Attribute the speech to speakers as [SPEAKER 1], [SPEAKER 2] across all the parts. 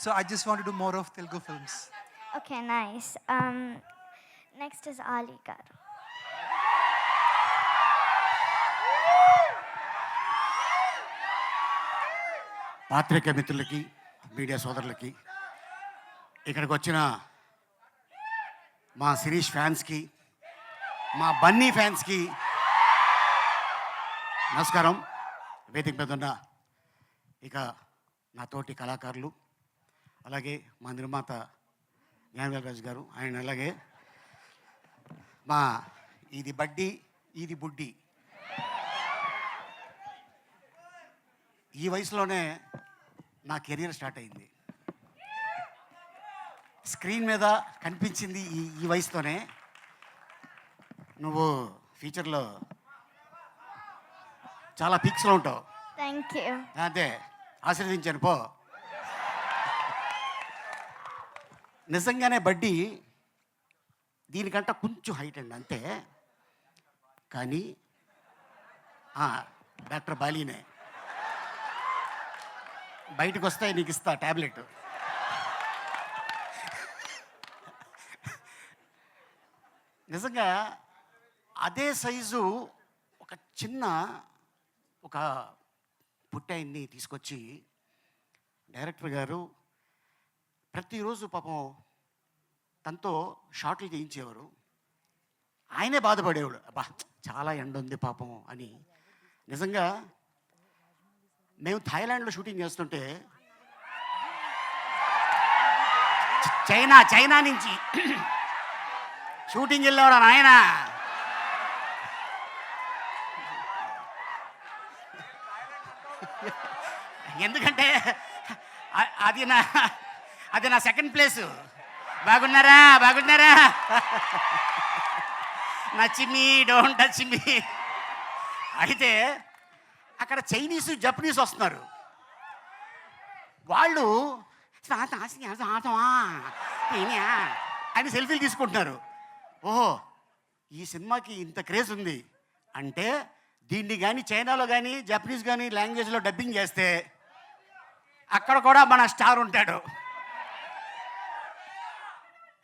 [SPEAKER 1] So I just want to do more of Telugu films.
[SPEAKER 2] Okay, nice. Next is Ali garu.
[SPEAKER 3] పాత్రికేయ మిత్రులకి, media సోదరులకి, ఇక్కడికి వచ్చిన మా శిరీష్ ఫ్యాన్స్కి, మా బన్నీ ఫ్యాన్స్కి నమస్కారం. వేదిక మీద ఉన్న ఇక నా తోటి కళాకారులు, అలాగే మా నిర్మాత జ్ఞానవేల్ రాజు గారు, ఆయన అలాగే మా ఇది బడ్డీ ఇది బుడ్డి, ఈ వయసులోనే నా కెరీర్ స్టార్ట్ అయింది. స్క్రీన్ మీద కనిపించింది ఈ వయసుతోనే. నువ్వు ఫ్యూచర్లో చాలా పీక్స్లో ఉంటావు.
[SPEAKER 2] Thank you.
[SPEAKER 3] అంతే, ఆశీర్వదించాను పో. నిజంగానే బడ్డీ దీనికంటే కొంచెం హైట్ అండి అంతే, కానీ డాక్టర్ బాలీనే బయటకు వస్తే నీకు ఇస్తా ట్యాబ్లెట్. నిజంగా అదే సైజు ఒక చిన్న ఒక పుట్టాయిని తీసుకొచ్చి డైరెక్టర్ గారు ప్రతిరోజు పాపం తనతో షార్ట్లు చేయించేవారు. ఆయనే బాధపడేవాడు, అబ్బా చాలా ఎండ ఉంది పాపం అని. నిజంగా మేము థాయిలాండ్లో షూటింగ్ చేస్తుంటే చైనా నుంచి షూటింగ్ వెళ్ళేవాడు ఆయన. ఎందుకంటే అది నా సెకండ్ ప్లేసు. బాగున్నారా నచ్చిమి డోంట్ టచ్ మీ. అయితే అక్కడ చైనీసు జపనీస్ వస్తున్నారు. వాళ్ళు అని సెల్ఫీలు తీసుకుంటున్నారు. ఓహో, ఈ సినిమాకి ఇంత క్రేజ్ ఉంది అంటే దీన్ని కానీ చైనాలో కానీ జపనీస్ కానీ లాంగ్వేజ్లో డబ్బింగ్ చేస్తే అక్కడ కూడా మన స్టార్ ఉంటాడు.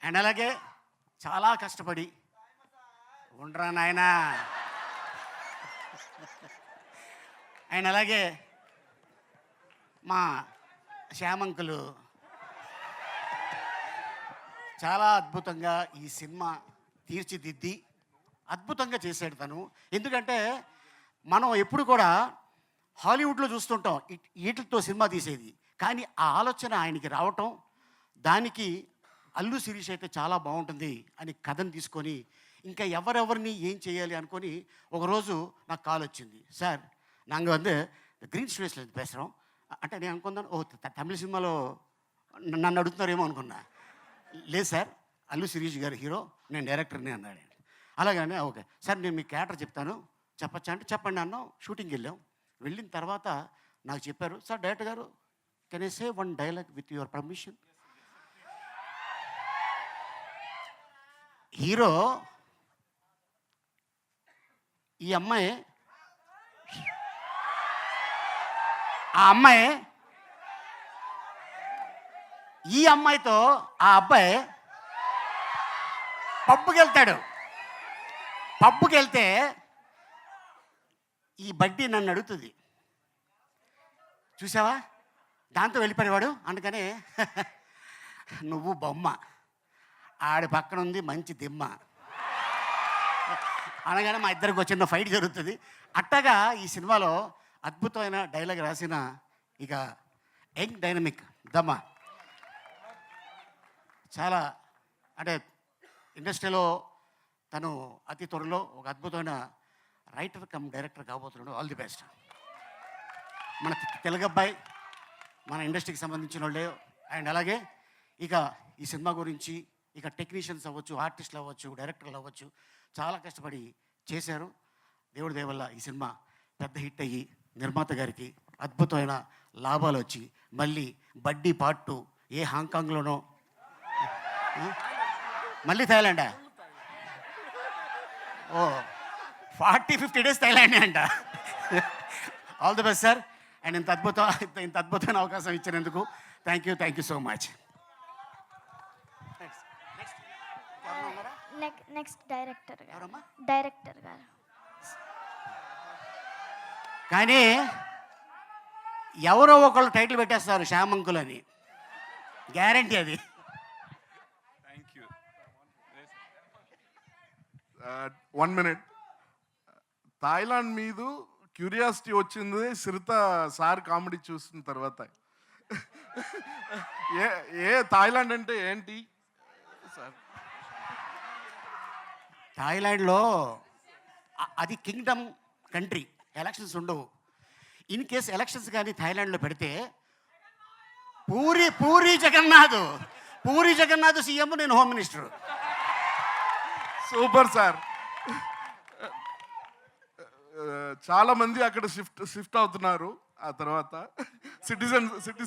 [SPEAKER 3] అండ్ అలాగే చాలా కష్టపడి ఉండరా నాయనా. అండ్ అలాగే మా శ్యామంకులు చాలా అద్భుతంగా ఈ సినిమా తీర్చిదిద్ది అద్భుతంగా చేశాడు తను. ఎందుకంటే మనం ఎప్పుడు కూడా హాలీవుడ్లో చూస్తుంటాం వీటితో సినిమా తీసేది, కానీ ఆ ఆలోచన ఆయనకి రావటం, దానికి అల్లు శిరీష్ అయితే చాలా బాగుంటుంది అని కథను తీసుకొని ఇంకా ఎవరెవరిని ఏం చేయాలి అనుకొని ఒకరోజు నాకు కాల్ వచ్చింది. సార్ நாங்கள் வந்து గ్రీన్ స్టూడియోస్లో பேசுகிறோம் అంటే నేను అనుకున్నాను, ఓ తమిళ సినిమాలో నన్ను అడుగుతున్నారేమో అనుకున్నా. లేదు సార్, అల్లు శిరీష్ గారు హీరో, నేను డైరెక్టర్ని అన్నాడు. అలాగనే ఓకే సార్, నేను మీ క్యారెక్టర్ చెప్తాను చెప్పచ్చా అంటే చెప్పండి అన్నాం. షూటింగ్కి వెళ్ళిన తర్వాత నాకు చెప్పారు, సార్ డైరెక్టర్ గారు can I say one dialogue with your permission. Hero ఈ అమ్మాయి, ఆ అమ్మాయి ఈ అమ్మాయితో ఆ అబ్బాయి పబ్బుకి వెళ్తాడు. పబ్బుకి వెళ్తే ఈ బడ్డీ నన్ను అడుగుతుంది, చూసావా దాంతో వెళ్ళిపోయేవాడు. అందుకనే నువ్వు బొమ్మ, ఆడి పక్కన ఉంది మంచి దిమ్మ అనగానే మా ఇద్దరికి వచ్చిన ఫైట్ జరుగుతుంది. అట్టగా ఈ సినిమాలో అద్భుతమైన డైలాగ్ రాసిన ఇక యంగ్ డైనమిక్ దమ్మ, చాలా అంటే ఇండస్ట్రీలో తను అతి త్వరలో ఒక అద్భుతమైన రైటర్ కమ్ డైరెక్టర్ కాబోతున్నాడు. All the best. మన తెలుగు అబ్బాయి, మన ఇండస్ట్రీకి సంబంధించిన వాళ్ళే. అండ్ అలాగే ఇక ఈ సినిమా గురించి ఇక టెక్నీషియన్స్ అవ్వచ్చు, ఆర్టిస్టులు అవ్వచ్చు, డైరెక్టర్లు అవ్వచ్చు, చాలా కష్టపడి చేశారు. దేవుడి దయ వల్ల ఈ సినిమా పెద్ద హిట్ అయ్యి నిర్మాత గారికి అద్భుతమైన లాభాలు వచ్చి మళ్ళీ బడ్డీ పార్ట్ 2 ఏ హాంకాంగ్లోనో, మళ్ళీ థాయిలాండా, ఓ 40-50 days థాయిలాండే అంట. All the best sir. And ఇంత అద్భుతమైన అవకాశం ఇచ్చినందుకు thank you so much.
[SPEAKER 2] Next director గారు.
[SPEAKER 3] ఎవరమ్మా?
[SPEAKER 2] డైరెక్టర్ గారు.
[SPEAKER 3] కానీ ఎవరో ఒకళ్ళు టైటిల్ పెట్టేస్తారు శ్యామంకుల్ అని, గ్యారంటీ అది.
[SPEAKER 4] Thank you. 1 minute. థాయిలాండ్ మీద క్యూరియాసిటీ వచ్చింది సిరిత సార్ కామెడీ చూసిన తర్వాత. ఏ థాయిలాండ్ అంటే ఏంటి సార్?
[SPEAKER 3] థాయిలాండ్లో అది కింగ్డమ్ కంట్రీ, ఎలక్షన్స్ ఉండవు. ఇన్ కేస్ ఎలక్షన్స్ కానీ థాయిలాండ్లో పెడితే పూరి జగన్నాథ్ సీఎం, నేను హోమ్ మినిస్టర్.
[SPEAKER 4] Super sir. చాలా మంది అక్కడ షిఫ్ట్ అవుతున్నారు ఆ తర్వాత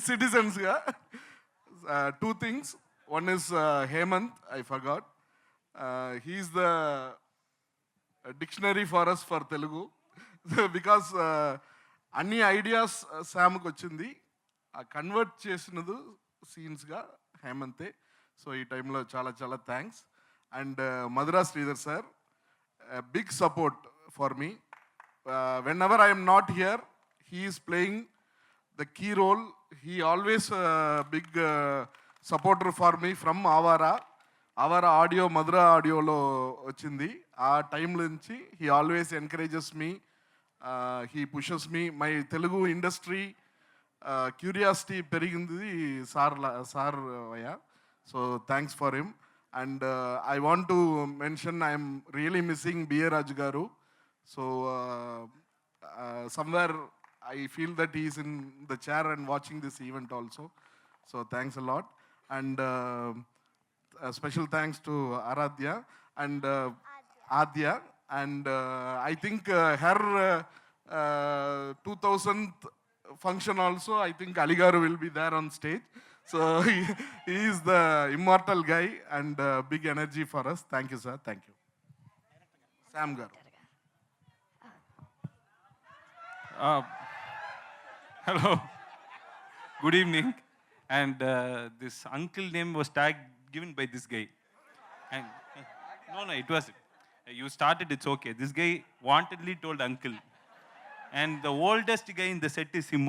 [SPEAKER 4] సిటిజన్స్గా. 2 things. One is Hemant, I forgot. He's the dictionary for us for Telugu. Because అన్ని ఐడియాస్ శామ్కి వచ్చింది, కన్వర్ట్ చేసినది సీన్స్గా హేమంతే. సో ఈ టైంలో చాలా చాలా thanks. And Madhura Sridhar sir, big support for me. Whenever I am not here, he is playing the key role. He always big supporter for me from Avara audio, Madhura ఆడియోలో వచ్చింది. ఆ టైం నుంచి he always encourages me, he pushes me. My Telugu industry curiosity పెరిగింది sir వయ. So thanks for him. And I want to mention I'm really missing BA Raju garu. So somewhere I feel that he is in the chair and watching this event also. So thanks a lot. And a special thanks to Aradhya and Adya. And I think her 2000th function also, I think Aligaru will be there on stage. So he is the immortal guy and big energy for us. Thank you, sir. Thank you. Sam Garu.
[SPEAKER 5] Hello, good evening. And this uncle name was given by this guy. And no, it was. You started, it's okay. This guy wantedly told uncle. And the oldest guy in the set is him.